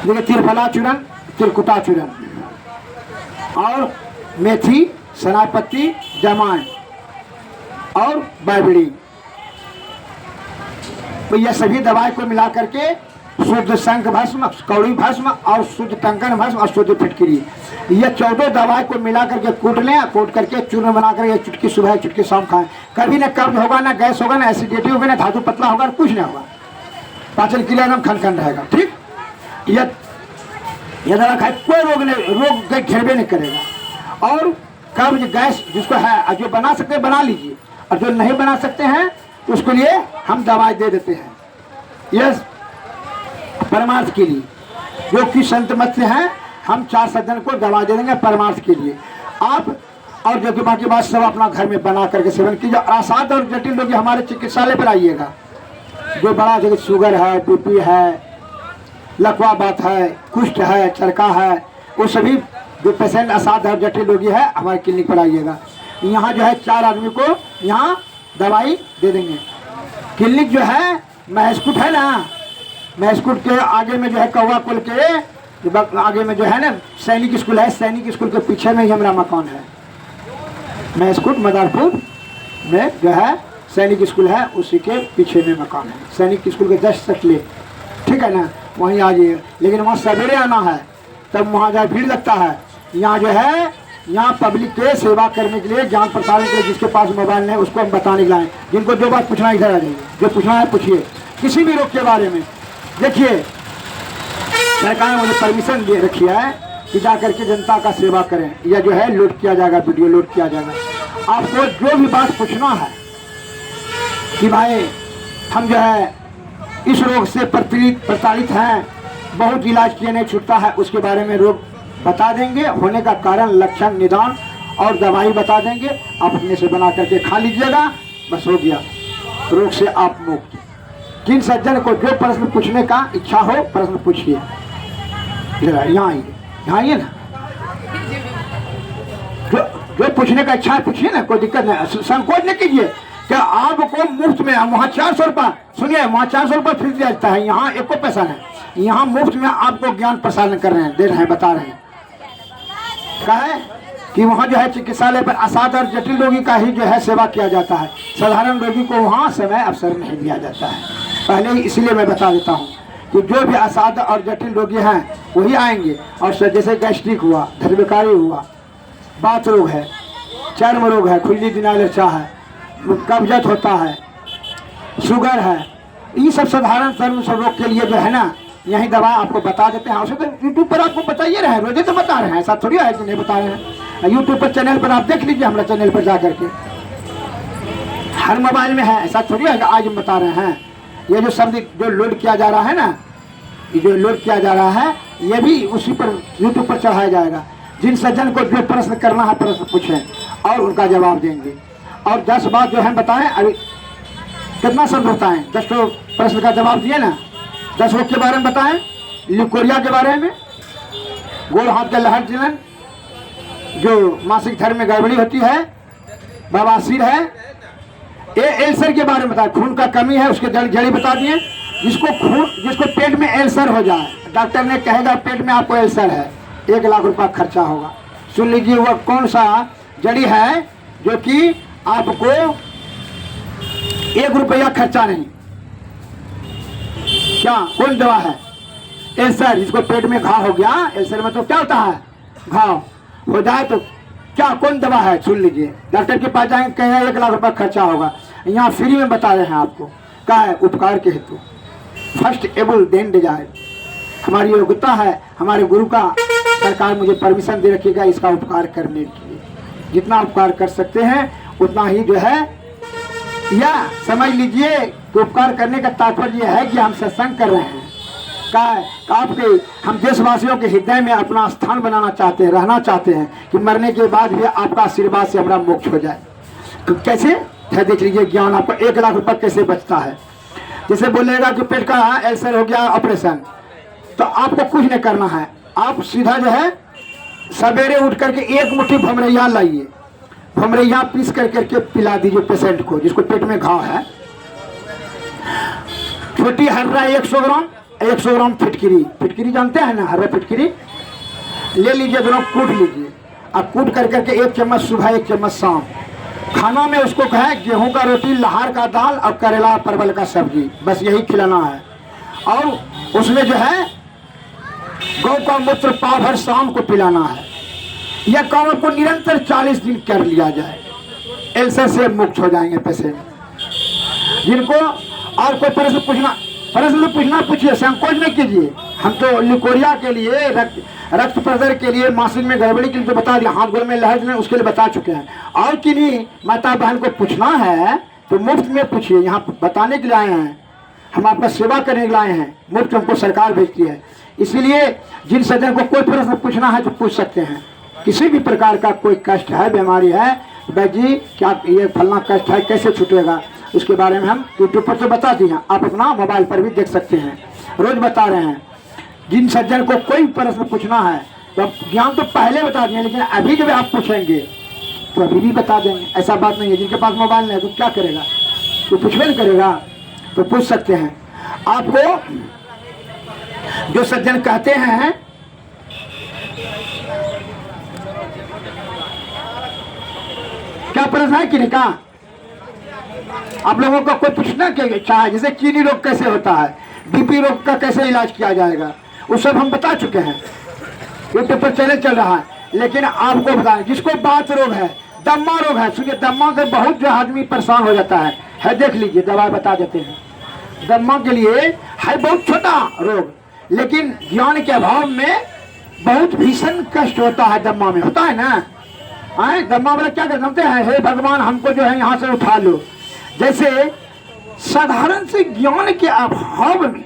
देखिए त्रिफला चूर्ण त्रिकुटा चूर्ण और मेथी सनापत्ती जमाइन और बाइबड़ी तो यह सभी दवाई को मिला करके शुद्ध शंख भस्म कौड़ी भस्म और शुद्ध टंकन भस्म और शुद्ध फिटकरी यह 14 दवाई को मिला करके कूट लें कूट करके चूर्ण बना करके चुटकी सुबह चुटकी शाम खाएं। कभी ना कब्ज होगा ना गैस होगा ना एसिडिटी होगा ना धातु पतला होगा कुछ नहीं होगा पाचन क्रिया एकदम खनखन रहेगा। ठीक यह दवा खाए कोई रोग नहीं रोग घेरबे नहीं करेगा। और कब्ज गैस जिसको है जो बना सकते हैं बना लीजिए और जो नहीं बना सकते हैं उसके लिए हम दवाई दे देते हैं। यह परमार्थ के लिए जो कि संत मत से हैं हम 4 सज्जन को दवा दे देंगे परमार्थ के लिए। आप और जो कि बाकी बात सब अपना घर में बना करके सेवन कीजिए। आसाद और जटिल रोगी हमारे चिकित्सालय पर आइएगा जो बड़ा जगह शुगर है बीपी है लकवा बात है, कुष्ठ है, चरका है, वो सभी जो पेशेंट असाध्य और जटिल रोगी है हमारे क्लिनिक पर आइएगा। यहाँ जो है 4 आदमी को यहाँ दवाई दे देंगे। क्लिनिक जो है महस्कुट है ना, महस्कुट के आगे में जो है कौवा कुल के आगे में जो है ना सैनिक स्कूल है, सैनिक स्कूल के पीछे में ही हमारा मकान है। महस्कुट मदारपुर में जो है सैनिक स्कूल है, उसी के पीछे में मकान है। सैनिक स्कूल के 10 सटले, ठीक है ना, वहीं आ जाइए। लेकिन वहाँ सवेरे आना है, तब वहाँ जहाँ भीड़ लगता है। यहाँ जो है यहाँ पब्लिक के सेवा करने के लिए, ज्ञान प्रसारण के लिए, जिसके पास मोबाइल नहीं उसको हम बताने के लाए। जिनको जो बात पूछना इधर आ जाइए, जो पूछना है पूछिए, किसी भी रोग के बारे में। देखिए सरकार ने मुझे परमिशन दे रखी है कि जा करके जनता का सेवा करें। यह जो है लोड किया जाएगा, वीडियो लोड किया जाएगा। आपको जो भी बात पूछना है कि भाई हम जो है इस रोग से प्रताड़ित हैं, बहुत इलाज किए नहीं छूटता है, उसके बारे में रोग बता देंगे, होने का कारण, लक्षण, निदान और दवाई बता देंगे। आप अपने से बना करके खा लीजिएगा, बस हो गया, रोग से आप मुक्त। जिन सज्जन को जो प्रश्न पूछने का इच्छा हो प्रश्न पूछिए। यहाँ आइए ना, जो पूछने का इच्छा है पूछिए ना, कोई दिक्कत नहीं, संकोच नहीं कीजिए। क्या आपको मुफ्त में, वहाँ 400 रुपये, सुनिए वहाँ 400 रुपये फीस दिया जाता है, यहाँ एको पैसा नहीं। यहाँ मुफ्त में आपको ज्ञान प्रसारण कर रहे हैं, दे रहे हैं, बता रहे हैं। क्या है कि वहाँ जो है चिकित्सालय पर असाध्य और जटिल रोगी का ही जो है सेवा किया जाता है, साधारण रोगी को वहाँ समय अवसर नहीं दिया जाता है। पहले ही इसलिए मैं बता देता हूँ कि जो भी असाध्य और जटिल रोगी हैं वही आएंगे। और जैसे गैस्ट्रिक हुआ, धर्मकारी हुआ, बात रोग है, चर्म रोग है, खुजली दिनालर्चा है, कब्जत होता है, शुगर है, ये सब साधारण सर्व रोग के लिए जो है ना यही दवा आपको बता देते हैं। उसे तो यूट्यूब पर आपको बताइए रहे हैं, रोजे तो बता रहे हैं, ऐसा थोड़ी है कि नहीं बता रहे हैं। यूट्यूब पर चैनल पर आप देख लीजिए, हमारा चैनल पर जा करके, हर मोबाइल में है, ऐसा थोड़ी है कि आज हम बता रहे हैं। ये जो शब्द जो लोड किया जा रहा है ना, ये जो लोड किया जा रहा है ये भी उसी पर यूट्यूब पर चढ़ाया जाएगा। जिन सज्जन को जो प्रश्न करना है प्रश्न पूछें और उनका जवाब देंगे। और 10 बात जो है बताएं, अभी कितना शब्द होता है, 10 तो प्रश्न का जवाब दिए ना, 10 रोग के बारे में बताएं। लिकोरिया के बारे में, गोड़ हाथ का लहर जलन, जो मासिक धर्म में गड़बड़ी होती है, बवासीर है, एल्सर के बारे में बताएं। खून का कमी है उसके जड़ी बता दिए। जिसको पेट में एल्सर हो जाए, डॉक्टर ने कहेगा पेट में आपको एल्सर है, 1 लाख रुपया खर्चा होगा। सुन लीजिए वह कौन सा जड़ी है जो कि आपको 1 रुपया खर्चा नहीं। क्या कौन दवा है? एल्सर, जिसको पेट में घाव हो गया, एल्सर में तो क्या होता है, घाव हो जाए तो क्या कौन दवा है, सुन लीजिए। डॉक्टर के पास जाएंगे, कहेंगे 1 लाख रुपया खर्चा होगा, यहाँ फ्री में बता रहे हैं आपको। क्या है? उपकार के हेतु, फर्स्ट एबल देन डिजायर। हमारी योग्यता है, हमारे गुरु का सरकार मुझे परमिशन दे रखिएगा इसका उपकार करने के लिए। जितना उपकार कर सकते हैं उतना ही जो है, या समझ लीजिए कि उपकार करने का तात्पर्य यह है कि हम सत्संग कर रहे हैं। क्या है? आपके हम देशवासियों के हृदय में अपना स्थान बनाना चाहते हैं, रहना चाहते हैं कि मरने के बाद भी आपका आशीर्वाद से हमारा मोक्ष हो जाए। तो कैसे है देख लीजिए, ज्ञान आपको 1 लाख रुपये कैसे बचता है। जैसे बोलेगा कि पेट का एल्सर हो गया, ऑपरेशन, तो आपको कुछ नहीं करना है, आप सीधा जो है सवेरे उठ करके 1 मुट्ठी भमरैया लाइए, भमरैया पीस करके पिला दीजिए पेशेंट को जिसको पेट में घाव है। छोटी हर्रा 100 ग्राम, 100 ग्राम फिटकिरी जानते हैं ना, हर्रा फिटकिरी ले लीजिए, दोनों कूट लीजिए। अब कूट करके 1 चम्मच सुबह 1 चम्मच शाम। खाना में उसको कहे गेहूं का रोटी, लहार का दाल और करेला परवल का सब्जी, बस यही खिलाना है। और उसमें जो है गौ का मूत्र पाव भर शाम को पिलाना है। यह काम आपको निरंतर 40 दिन कर लिया जाए, एल्सर से मुक्त हो जाएंगे पेशेंट। जिनको और कोई प्रश्न पूछना पूछिए, संकोच नहीं कीजिए। हम तो लिकोरिया के लिए, रक्त प्रेशर के लिए, मासिक में गड़बड़ी के लिए तो बता दिया, हाथ गोड़ में लहर जलन उसके लिए बता चुके हैं। और किन्हीं माता बहन को पूछना है तो मुफ्त में पूछिए, यहाँ बताने के लिए आए हैं, हम आपका सेवा करने के लिए आए हैं, मुफ्त हमको सरकार भेजती है। इसीलिए जिन सज्जन को कोई प्रश्न पूछना है तो पूछ सकते हैं। किसी भी प्रकार का कोई कष्ट है, बीमारी है, भाई जी क्या ये फलना कष्ट है, कैसे छूटेगा, उसके बारे में हम यूट्यूब पर तो बता दिए हैं, आप अपना मोबाइल पर भी देख सकते हैं, रोज बता रहे हैं। जिन सज्जन को कोई प्रश्न पूछना है तो ज्ञान तो पहले बता दिए, लेकिन अभी जब आप पूछेंगे तो अभी भी बता देंगे। ऐसा बात नहीं है जिनके पास मोबाइल नहीं है तो क्या करेगा, तो कुछ भी नहीं करेगा, तो पूछ सकते हैं। आपको जो सज्जन कहते हैं क्या प्रश्न है किन्हीं का, आप लोगों का कोई पूछना क्या चाहे, जैसे चीनी रोग कैसे होता है, बीपी रोग का कैसे इलाज किया जाएगा, वो सब हम बता चुके हैं, यूट्यूब पर चैनल चल रहा है। लेकिन आपको बताएं जिसको बात रोग है, दम्मा रोग है, सुनिए दम्मा से बहुत जो आदमी परेशान हो जाता है देख लीजिए, दवा बता देते हैं। दम्मा के लिए है बहुत छोटा रोग, लेकिन ज्ञान के अभाव में बहुत भीषण कष्ट होता है, दम्मा में होता है ना। आए दम्मा वाला क्या करते हैं, हे भगवान हमको जो है यहाँ से उठा लो। जैसे साधारण से ज्ञान के अभाव में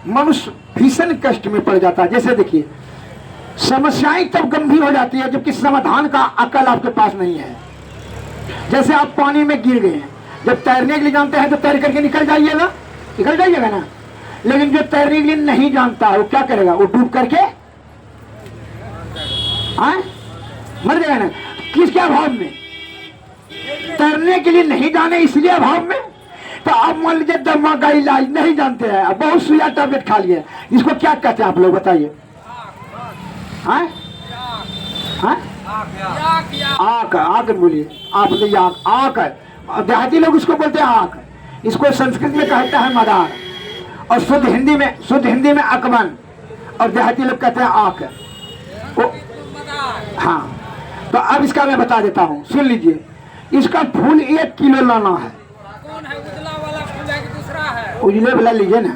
मनुष्य भीषण कष्ट में पड़ जाता है। जैसे देखिए समस्याएं तब गंभीर हो जाती है जबकि समाधान का अकल आपके पास नहीं है। जैसे आप पानी में गिर गए हैं, जब तैरने के लिए जानते हैं तो तैर करके निकल जाइएगा ना, लेकिन जो तैरने के लिए नहीं जानता है वो क्या करेगा, वो डूब करके मर जाएगा ना। किसके अभाव में, तैरने के लिए नहीं जाने इसलिए अभाव में। तो आप मान लीजिए दम्मा का इलाज नहीं जानते हैं, अब बहुत सुइया टैबलेट खा लिए, इसको क्या कहते हैं आप लोग बताइए। आक बोलिए आप, बोलिए आक है, देहाती लोग इसको बोलते हैं आक, इसको संस्कृत में कहता है मदार, और शुद्ध हिंदी में अकबन, और देहाती लोग कहते हैं आक। हाँ, तो अब इसका मैं बता देता हूँ, सुन लीजिए। इसका फूल 1 किलो लाना है। कौन है, उजला वाला फूल है कि दूसरा है? उजले वाला लीजिए ना,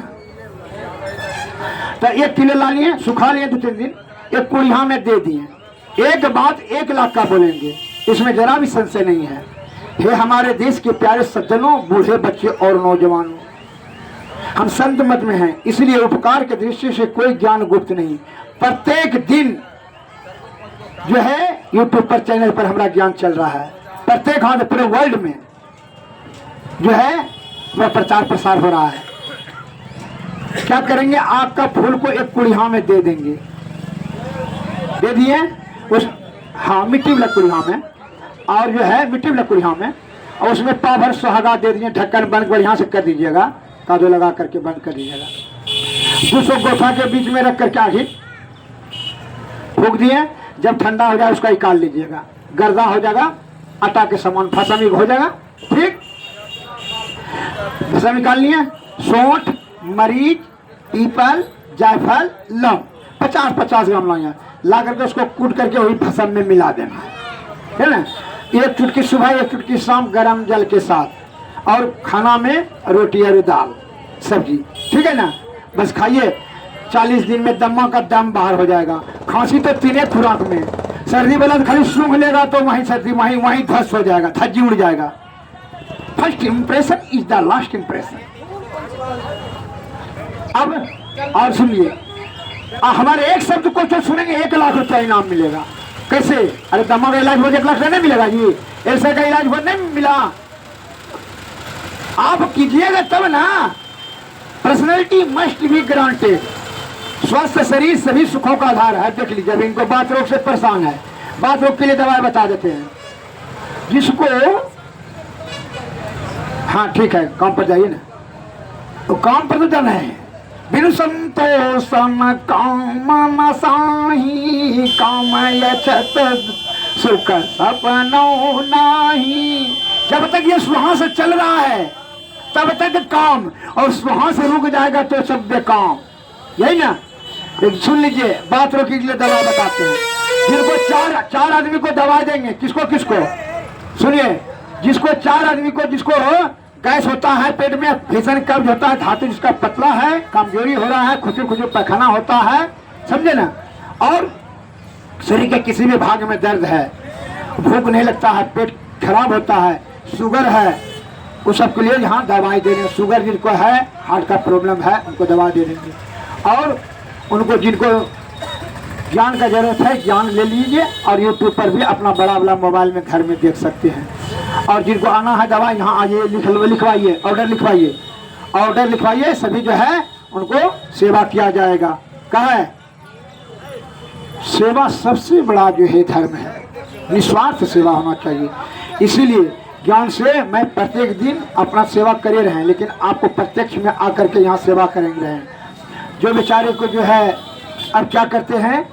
तो 1 किलो ला लिए, सुखा लिए 2-3 दिन, एक कुड़िया में दे दिए। एक बात 1 लाख का बोलेंगे, इसमें जरा भी संशय नहीं है। हे हमारे देश के प्यारे सज्जनों, बूढ़े बच्चे और नौजवानों, हम संत मत में हैं, इसलिए उपकार के दृष्टि से कोई ज्ञान गुप्त नहीं। प्रत्येक दिन जो है यूट्यूब पर चैनल पर हमारा ज्ञान चल रहा है, प्रत्येक हाथ पूरे वर्ल्ड में जो है वह प्रचार प्रसार हो रहा है। क्या करेंगे, आग का फूल को एक कुड़िया में दे देंगे, दे दिए उस, हाँ मिट्टी वाला कुड़िया में, और जो है मिट्टी वाला कुड़िया में, और उसमें पाव भर सुहागा दे दिए, ढक्कन बंद बढ़िया से कर दीजिएगा, कादो लगा करके बंद कर दीजिएगा। 200 गोफा के बीच में रख करके आगे फूक दिए, जब ठंडा हो जाए उसका निकाल लीजिएगा, गर्दा हो जाएगा, आटा के समान फसमी हो जाएगा। ठीक, फसम निकाल लिए, सौंठ, मरीच, पीपल, जायफल, लौंग 50-50 ग्राम लाइए, ला करके उसको कूट करके वही फसम में मिला देना है ना। 1 चुटकी सुबह 1 चुटकी शाम गर्म जल के साथ, और खाना में रोटी और दाल सब्जी, ठीक है ना। बस खाइए, 40 दिन में दम्मा का दम बाहर हो जाएगा। खांसी तो 3 खुराक में, सर्दी वाला तो खाली सूंघ लेगा तो वहीं सर्दी वहीं धस हो जाएगा, धज्जी उड़ जाएगा। First impression is the last impression. अब और सुनिए, हमारे एक शब्द को जो सुनेंगे 1 लाख रुपया इनाम मिलेगा। कैसे, अरे दम्मा का इलाज हो 1 लाख नहीं मिलेगा जी, ऐसे का इलाज हो नहीं मिला, आप कीजिएगा तब ना। पर्सनैलिटी मस्ट बी ग्रांटेड, स्वस्थ शरीर सभी सुखों का आधार है। देख लीजिए, अब इनको बात रोग से परेशान है, बात रोग के लिए दवाई बता देते हैं जिसको, हाँ ठीक है काम पर जाइए ना, तो काम पर तो जाना है। बिनु संतोषम काम नसाही, काम यछत सुख सपनो नाही। जब तक ये श्वास चल रहा है तब तक काम, और श्वास रुक जाएगा तो सब बेकाम, यही ना। सुन लीजिए, बात रोकने के लिए दवा बताते हैं, जिनको चार आदमी को दवा देंगे, किसको किसको, सुनिए, जिसको 4 आदमी को, जिसको गैस होता है, पेट में भीषण कब्ज होता है, धातु जिसका पतला है, कमजोरी हो रहा है, खुजली पैखाना होता है, समझे ना, और शरीर के किसी भी भाग में दर्द है, भूख नहीं लगता है, पेट खराब होता है, शुगर है, उस सबके लिए यहाँ दवाई दे देंगे। शुगर जिनको है, हार्ट का प्रॉब्लम है, उनको दवा दे देंगे। और उनको जिनको ज्ञान का जरूरत है, ज्ञान ले लीजिए, और यूट्यूब पर भी अपना बड़ा मोबाइल में घर में देख सकते हैं। और जिनको आना है दवा, यहाँ आइए, लिखवाइए, ऑर्डर लिखवाइए, सभी जो है उनको सेवा किया जाएगा। कहा है सेवा सबसे बड़ा जो है धर्म है, निस्वार्थ सेवा होना चाहिए। इसीलिए ज्ञान से मैं प्रत्येक दिन अपना सेवा करे रहे, लेकिन आपको प्रत्यक्ष में आकर के यहाँ सेवा करेंगे रहे। जो बेचारे को जो है अब क्या करते हैं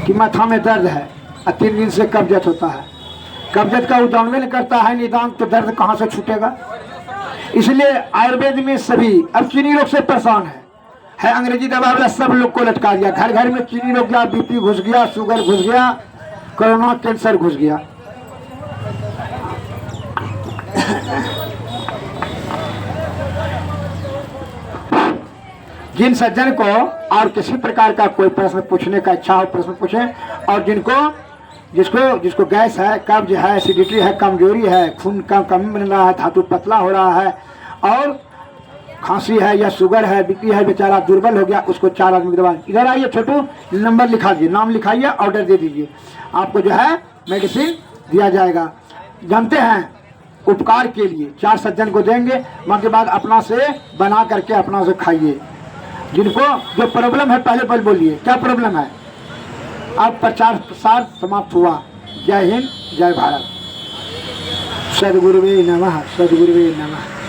कि माथा में दर्द है और 3 दिन से कब्जत होता है, कब्जत का उदाहरण नहीं करता है निदान, तो दर्द कहाँ से छूटेगा। इसलिए आयुर्वेद में सभी अब चीनी रोग से परेशान है अंग्रेजी दवा वाला सब लोग को लटका दिया, घर घर में चीनी रोग गया, बीपी घुस गया, शुगर घुस गया, कोरोना कैंसर घुस गया। जिन सज्जन को और किसी प्रकार का कोई प्रश्न पूछने का इच्छा हो प्रश्न पूछें, और जिसको गैस है, कब्ज है, एसिडिटी है, कमजोरी है, खून का कमी बन रहा है, धातु पतला हो रहा है, और खांसी है या शुगर है, बीपी है, बेचारा दुर्बल हो गया, उसको 4 आदमी की दवा। इधर आइए छोटू, नंबर लिखा दीजिए, नाम लिखाइए, ऑर्डर दे दीजिए, आपको जो है मेडिसिन दिया जाएगा। जानते हैं उपकार के लिए 4 सज्जन को देंगे, वहाँ के बाद अपना से बना करके अपना से खाइए। जिनको जो प्रॉब्लम है पहले बोलिए क्या प्रॉब्लम है। अब प्रचार प्रसार समाप्त हुआ। जय हिंद, जय भारत। सद्गुरुवे नमः, सद्गुरुवे नमः।